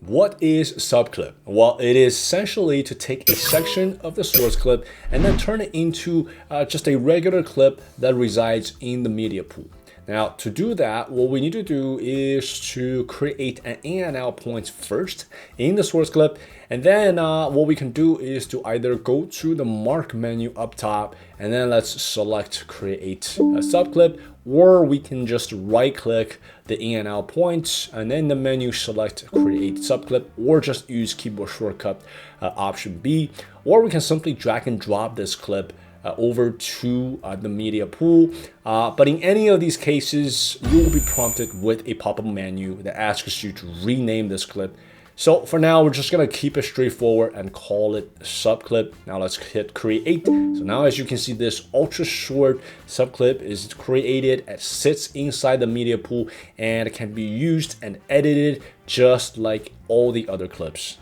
What is SubClip? Well, it is essentially to take a section of the source clip and then turn it into just a regular clip that resides in the media pool. Now, to do that, what we need to do is to create an in and out points first in the source clip. And then what we can do is to either go to the mark menu up top and then let's select create a subclip, or we can just right click the in and out points and then the menu select create subclip, or just use keyboard shortcut option B, or we can simply drag and drop this clip over to the media pool. But in any of these cases, you will be prompted with a pop-up menu that asks you to rename this clip. So for now, we're just gonna keep it straightforward and call it subclip. Now let's hit create. So now as you can see, this ultra short subclip is created. It sits inside the media pool and it can be used and edited just like all the other clips.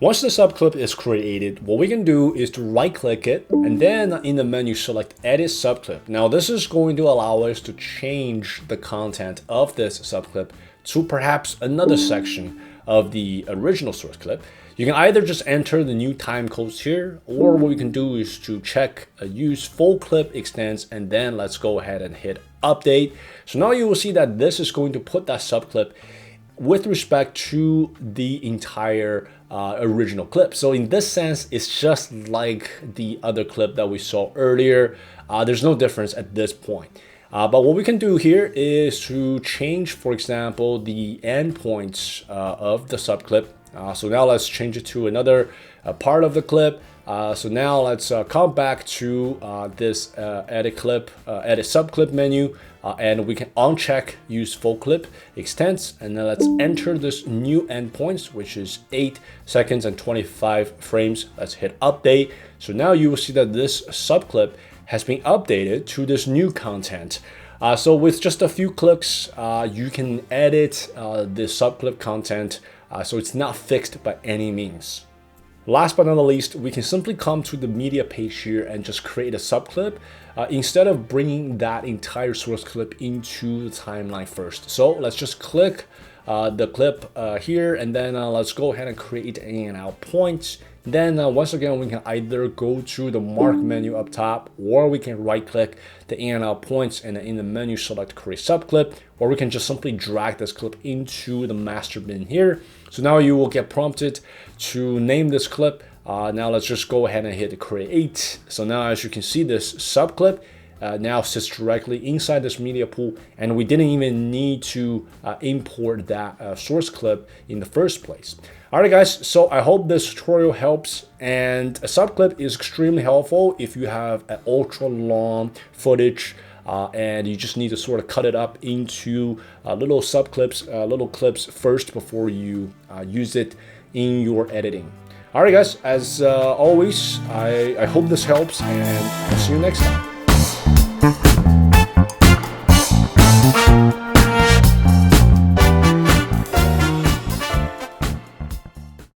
Once the subclip is created, what we can do is to right click it and then in the menu select edit subclip. Now this is going to allow us to change the content of this subclip to perhaps another section of the original source clip. You can either just enter the new time codes here, or what we can do is to check use full clip extents, and then let's go ahead and hit update. So now you will see that this is going to put that subclip with respect to the entire original clip. So in this sense, it's just like the other clip that we saw earlier. There's no difference at this point. But what we can do here is to change, for example, the endpoints of the subclip. So now let's change it to another part of the clip. So now let's come back to this edit subclip menu, and we can uncheck use full clip extents, and then let's enter this new endpoints, which is 8 seconds and 25 frames. Let's hit update. So now you will see that this subclip has been updated to this new content. So with just a few clicks, you can edit the subclip content, so it's not fixed by any means. Last but not least, we can simply come to the media page here and just create a subclip instead of bringing that entire source clip into the timeline first. So let's just click the clip here, and then let's go ahead and create in and out points. Then once again, we can either go to the mark menu up top, or we can right click the in and out points and in the menu select create subclip, or we can just simply drag this clip into the master bin here. So now you will get prompted to name this clip. Now let's just go ahead and hit create. So now as you can see, this subclip now sits directly inside this media pool, and we didn't even need to import that source clip in the first place. All right, guys, so I hope this tutorial helps, and a subclip is extremely helpful if you have an ultra long footage and you just need to sort of cut it up into little subclips, little clips first before you use it in your editing. All right, guys, as always, I hope this helps, and I'll see you next time.